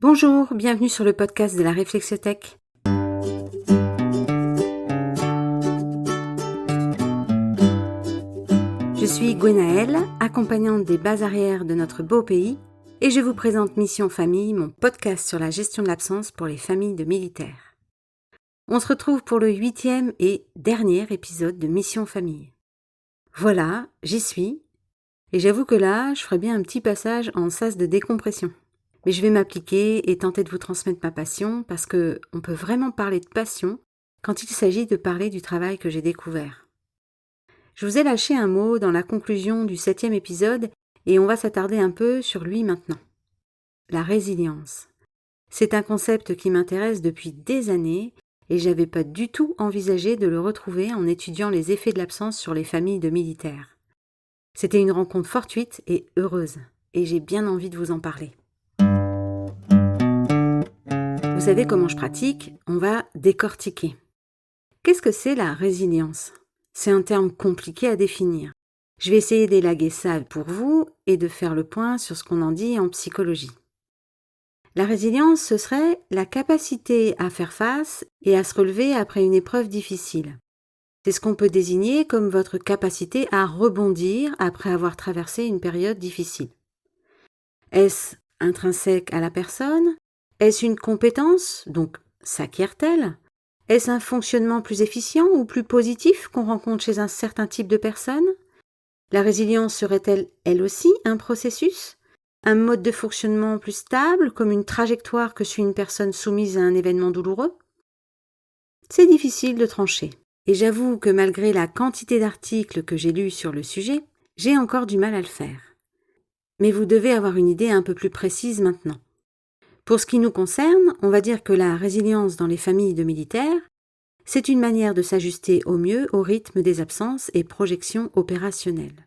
Bonjour, bienvenue sur le podcast de la Réflexiothèque. Je suis Gwenaëlle, accompagnante des bases arrières de notre beau pays, et je vous présente Mission Famille, mon podcast sur la gestion de l'absence pour les familles de militaires. On se retrouve pour le 8e et dernier épisode de Mission Famille. Voilà, j'y suis, et j'avoue que là, je ferai bien un petit passage en sas de décompression. Mais je vais m'appliquer et tenter de vous transmettre ma passion parce que on peut vraiment parler de passion quand il s'agit de parler du travail que j'ai découvert. Je vous ai lâché un mot dans la conclusion du 7e épisode et on va s'attarder un peu sur lui maintenant. La résilience. C'est un concept qui m'intéresse depuis des années et j'avais pas du tout envisagé de le retrouver en étudiant les effets de l'absence sur les familles de militaires. C'était une rencontre fortuite et heureuse et j'ai bien envie de vous en parler. Vous savez comment je pratique, on va décortiquer. Qu'est-ce que c'est la résilience ? C'est un terme compliqué à définir. Je vais essayer d'élaguer ça pour vous et de faire le point sur ce qu'on en dit en psychologie. La résilience, ce serait la capacité à faire face et à se relever après une épreuve difficile. C'est ce qu'on peut désigner comme votre capacité à rebondir après avoir traversé une période difficile. Est-ce intrinsèque à la personne ? Est-ce une compétence, donc s'acquiert-elle ? Est-ce un fonctionnement plus efficient ou plus positif qu'on rencontre chez un certain type de personnes ? La résilience serait-elle, elle aussi, un processus ? Un mode de fonctionnement plus stable, comme une trajectoire que suit une personne soumise à un événement douloureux ? C'est difficile de trancher. Et j'avoue que malgré la quantité d'articles que j'ai lus sur le sujet, j'ai encore du mal à le faire. Mais vous devez avoir une idée un peu plus précise maintenant. Pour ce qui nous concerne, on va dire que la résilience dans les familles de militaires, c'est une manière de s'ajuster au mieux au rythme des absences et projections opérationnelles.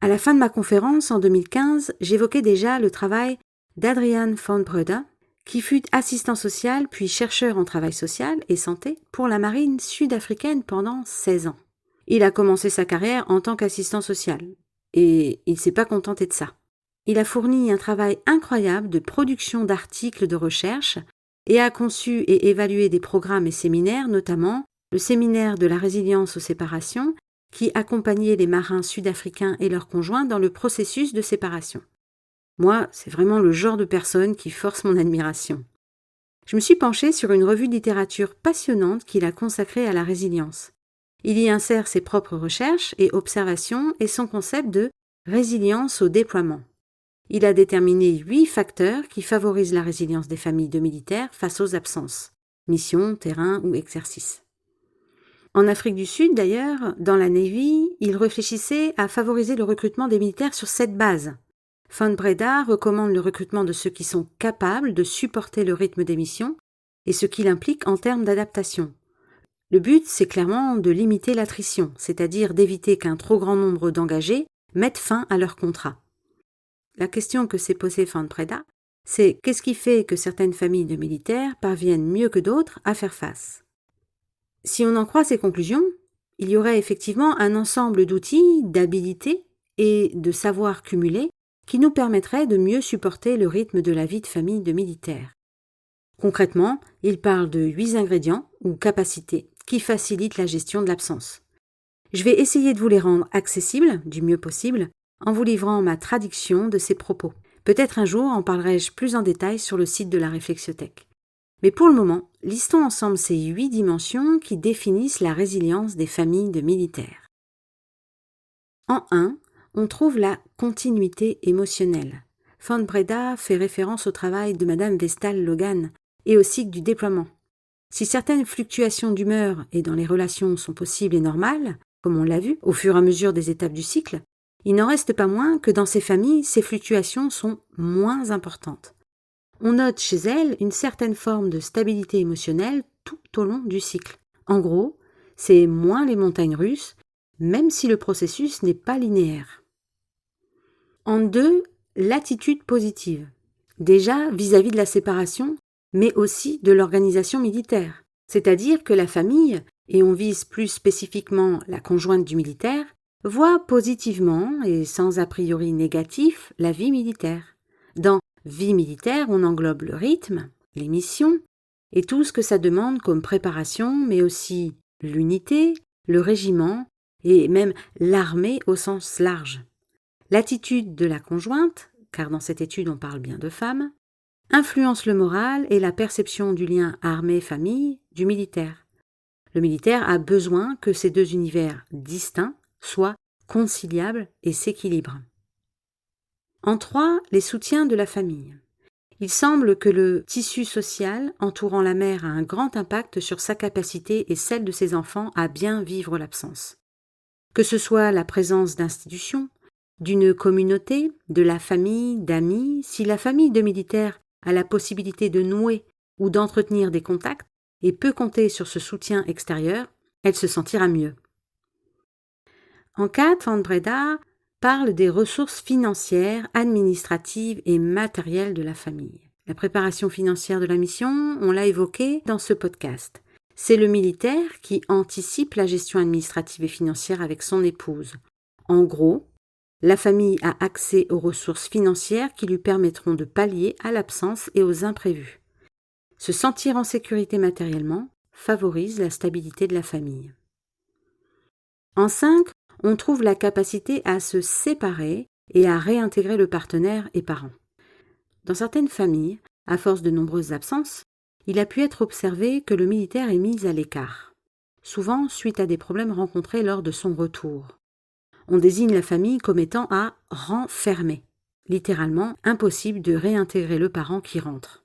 À la fin de ma conférence en 2015, j'évoquais déjà le travail d'Adriaan van Breda, qui fut assistant social puis chercheur en travail social et santé pour la marine sud-africaine pendant 16 ans. Il a commencé sa carrière en tant qu'assistant social et il ne s'est pas contenté de ça. Il a fourni un travail incroyable de production d'articles de recherche et a conçu et évalué des programmes et séminaires, notamment le séminaire de la résilience aux séparations, qui accompagnait les marins sud-africains et leurs conjoints dans le processus de séparation. Moi, c'est vraiment le genre de personne qui force mon admiration. Je me suis penchée sur une revue de littérature passionnante qu'il a consacrée à la résilience. Il y insère ses propres recherches et observations et son concept de résilience au déploiement. Il a déterminé 8 facteurs qui favorisent la résilience des familles de militaires face aux absences, mission, terrain ou exercice. En Afrique du Sud, d'ailleurs, dans la Navy, il réfléchissait à favoriser le recrutement des militaires sur cette base. Van Breda recommande le recrutement de ceux qui sont capables de supporter le rythme des missions et ce qu'il implique en termes d'adaptation. Le but, c'est clairement de limiter l'attrition, c'est-à-dire d'éviter qu'un trop grand nombre d'engagés mettent fin à leur contrat. La question que s'est posée Van Breda, c'est qu'est-ce qui fait que certaines familles de militaires parviennent mieux que d'autres à faire face ? Si on en croit ses conclusions, il y aurait effectivement un ensemble d'outils, d'habilités et de savoirs cumulés qui nous permettraient de mieux supporter le rythme de la vie de famille de militaires. Concrètement, il parle de 8 ingrédients ou capacités qui facilitent la gestion de l'absence. Je vais essayer de vous les rendre accessibles du mieux possible en vous livrant ma traduction de ces propos. Peut-être un jour en parlerai-je plus en détail sur le site de la Réflexiothèque. Mais pour le moment, listons ensemble ces 8 dimensions qui définissent la résilience des familles de militaires. En 1, on trouve la continuité émotionnelle. Van Breda fait référence au travail de Madame Vestal-Logan et au cycle du déploiement. Si certaines fluctuations d'humeur et dans les relations sont possibles et normales, comme on l'a vu au fur et à mesure des étapes du cycle, il n'en reste pas moins que dans ces familles, ces fluctuations sont moins importantes. On note chez elles une certaine forme de stabilité émotionnelle tout au long du cycle. En gros, c'est moins les montagnes russes, même si le processus n'est pas linéaire. En 2, l'attitude positive. Déjà vis-à-vis de la séparation, mais aussi de l'organisation militaire. C'est-à-dire que la famille, et on vise plus spécifiquement la conjointe du militaire, voit positivement et sans a priori négatif la vie militaire. Dans vie militaire, on englobe le rythme, les missions et tout ce que ça demande comme préparation, mais aussi l'unité, le régiment et même l'armée au sens large. L'attitude de la conjointe, car dans cette étude on parle bien de femmes, influence le moral et la perception du lien armée-famille du militaire. Le militaire a besoin que ces deux univers distincts soient conciliables et s'équilibrent. En 3, les soutiens de la famille. Il semble que le tissu social entourant la mère a un grand impact sur sa capacité et celle de ses enfants à bien vivre l'absence. Que ce soit la présence d'institutions, d'une communauté, de la famille, d'amis, si la famille de militaires a la possibilité de nouer ou d'entretenir des contacts et peut compter sur ce soutien extérieur, elle se sentira mieux. En 4, Van Breda parle des ressources financières, administratives et matérielles de la famille. La préparation financière de la mission, on l'a évoqué dans ce podcast. C'est le militaire qui anticipe la gestion administrative et financière avec son épouse. En gros, la famille a accès aux ressources financières qui lui permettront de pallier à l'absence et aux imprévus. Se sentir en sécurité matériellement favorise la stabilité de la famille. En 5, on trouve la capacité à se séparer et à réintégrer le partenaire et parent. Dans certaines familles, à force de nombreuses absences, il a pu être observé que le militaire est mis à l'écart, souvent suite à des problèmes rencontrés lors de son retour. On désigne la famille comme étant à renfermer, littéralement impossible de réintégrer le parent qui rentre.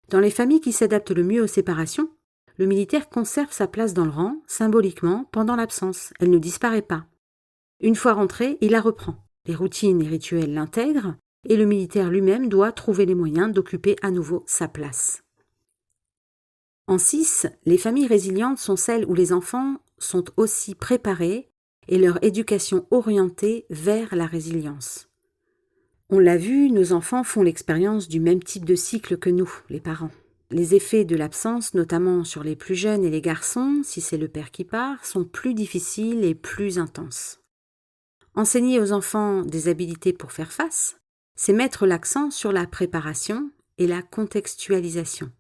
Dans les familles qui s'adaptent le mieux aux séparations, le militaire conserve sa place dans le rang, symboliquement, pendant l'absence. Elle ne disparaît pas. Une fois rentré, il la reprend. Les routines et rituels l'intègrent, et le militaire lui-même doit trouver les moyens d'occuper à nouveau sa place. En 6, les familles résilientes sont celles où les enfants sont aussi préparés et leur éducation orientée vers la résilience. On l'a vu, nos enfants font l'expérience du même type de cycle que nous, les parents. Les effets de l'absence, notamment sur les plus jeunes et les garçons, si c'est le père qui part, sont plus difficiles et plus intenses. Enseigner aux enfants des habiletés pour faire face, c'est mettre l'accent sur la préparation et la contextualisation.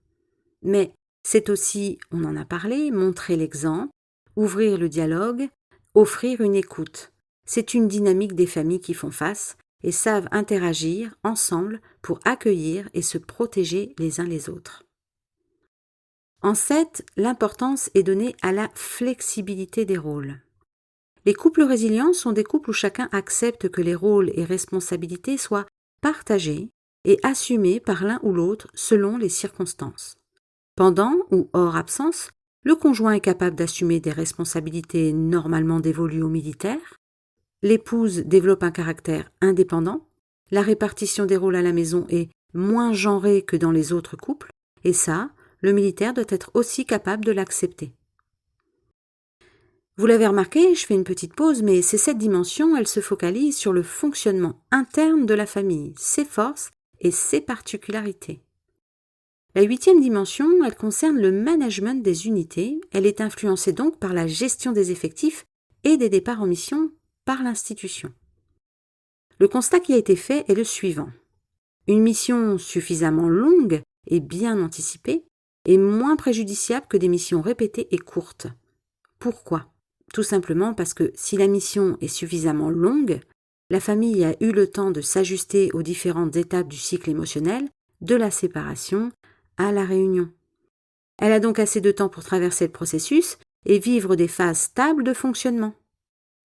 Mais c'est aussi, on en a parlé, montrer l'exemple, ouvrir le dialogue, offrir une écoute. C'est une dynamique des familles qui font face et savent interagir ensemble pour accueillir et se protéger les uns les autres. En 7, l'importance est donnée à la flexibilité des rôles. Les couples résilients sont des couples où chacun accepte que les rôles et responsabilités soient partagés et assumés par l'un ou l'autre selon les circonstances. Pendant ou hors absence, le conjoint est capable d'assumer des responsabilités normalement dévolues aux militaires. L'épouse développe un caractère indépendant. La répartition des rôles à la maison est moins genrée que dans les autres couples. Et ça, le militaire doit être aussi capable de l'accepter. Vous l'avez remarqué, je fais une petite pause, mais c'est cette dimension, elle se focalise sur le fonctionnement interne de la famille, ses forces et ses particularités. La 8e dimension, elle concerne le management des unités. Elle est influencée donc par la gestion des effectifs et des départs en mission par l'institution. Le constat qui a été fait est le suivant. Une mission suffisamment longue et bien anticipée est moins préjudiciable que des missions répétées et courtes. Pourquoi ? Tout simplement parce que si la mission est suffisamment longue, la famille a eu le temps de s'ajuster aux différentes étapes du cycle émotionnel, de la séparation à la réunion. Elle a donc assez de temps pour traverser le processus et vivre des phases stables de fonctionnement.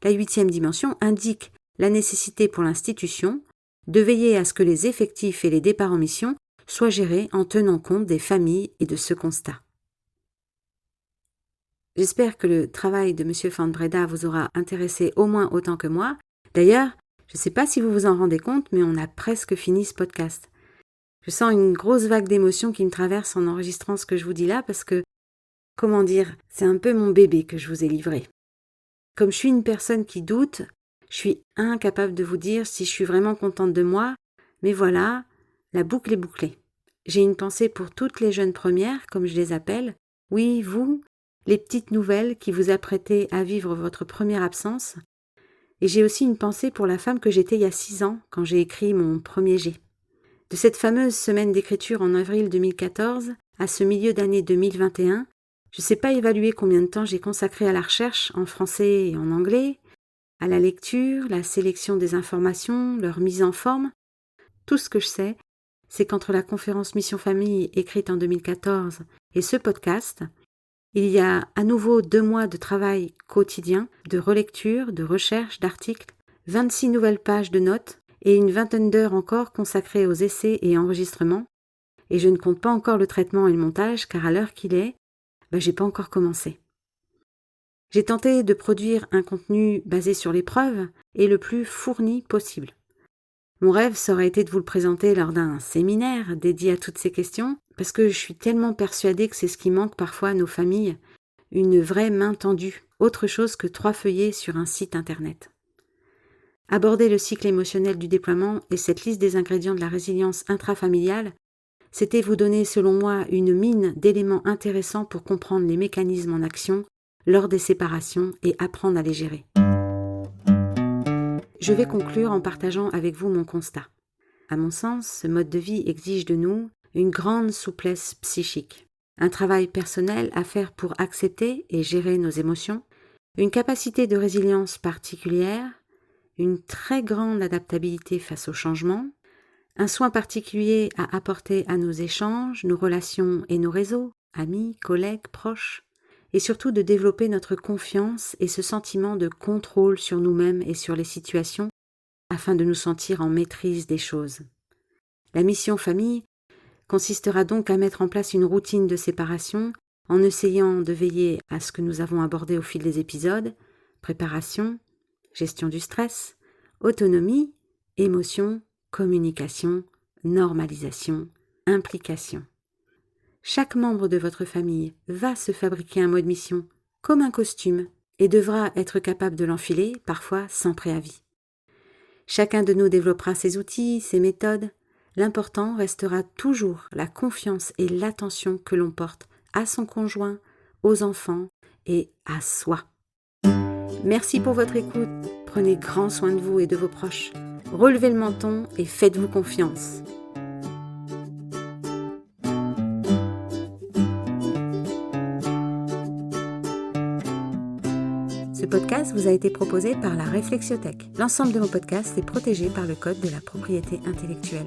La 8e dimension indique la nécessité pour l'institution de veiller à ce que les effectifs et les départs en mission soient gérés en tenant compte des familles et de ce constat. J'espère que le travail de M. Van Breda vous aura intéressé au moins autant que moi. D'ailleurs, je ne sais pas si vous vous en rendez compte, mais on a presque fini ce podcast. Je sens une grosse vague d'émotions qui me traverse en enregistrant ce que je vous dis là parce que, comment dire, c'est un peu mon bébé que je vous ai livré. Comme je suis une personne qui doute, je suis incapable de vous dire si je suis vraiment contente de moi, mais voilà, la boucle est bouclée. J'ai une pensée pour toutes les jeunes premières, comme je les appelle. Oui, vous, les petites nouvelles qui vous apprêtez à vivre votre première absence. Et j'ai aussi une pensée pour la femme que j'étais il y a 6 ans, quand j'ai écrit mon premier G. De cette fameuse semaine d'écriture en avril 2014 à ce milieu d'année 2021, je ne sais pas évaluer combien de temps j'ai consacré à la recherche en français et en anglais, à la lecture, la sélection des informations, leur mise en forme. Tout ce que je sais, c'est qu'entre la conférence Mission Famille écrite en 2014 et ce podcast, il y a à nouveau 2 mois de travail quotidien, de relecture, de recherche, d'articles, 26 nouvelles pages de notes et une vingtaine d'heures encore consacrées aux essais et enregistrements. Et je ne compte pas encore le traitement et le montage car à l'heure qu'il est, j'ai pas encore commencé. J'ai tenté de produire un contenu basé sur les preuves et le plus fourni possible. Mon rêve, ça aurait été de vous le présenter lors d'un séminaire dédié à toutes ces questions, parce que je suis tellement persuadée que c'est ce qui manque parfois à nos familles, une vraie main tendue, autre chose que 3 feuillets sur un site internet. Aborder le cycle émotionnel du déploiement et cette liste des ingrédients de la résilience intrafamiliale, c'était vous donner, selon moi, une mine d'éléments intéressants pour comprendre les mécanismes en action lors des séparations et apprendre à les gérer. Je vais conclure en partageant avec vous mon constat. À mon sens, ce mode de vie exige de nous une grande souplesse psychique, un travail personnel à faire pour accepter et gérer nos émotions, une capacité de résilience particulière, une très grande adaptabilité face au changement, un soin particulier à apporter à nos échanges, nos relations et nos réseaux, amis, collègues, proches, et surtout de développer notre confiance et ce sentiment de contrôle sur nous-mêmes et sur les situations afin de nous sentir en maîtrise des choses. La mission famille consistera donc à mettre en place une routine de séparation en essayant de veiller à ce que nous avons abordé au fil des épisodes: préparation, gestion du stress, autonomie, émotion, communication, normalisation, implication. Chaque membre de votre famille va se fabriquer un mode mission, comme un costume, et devra être capable de l'enfiler, parfois sans préavis. Chacun de nous développera ses outils, ses méthodes. L'important restera toujours la confiance et l'attention que l'on porte à son conjoint, aux enfants et à soi. Merci pour votre écoute. Prenez grand soin de vous et de vos proches. Relevez le menton et faites-vous confiance. Ce podcast vous a été proposé par la Réflexiothèque. L'ensemble de mon podcast est protégé par le Code de la propriété intellectuelle.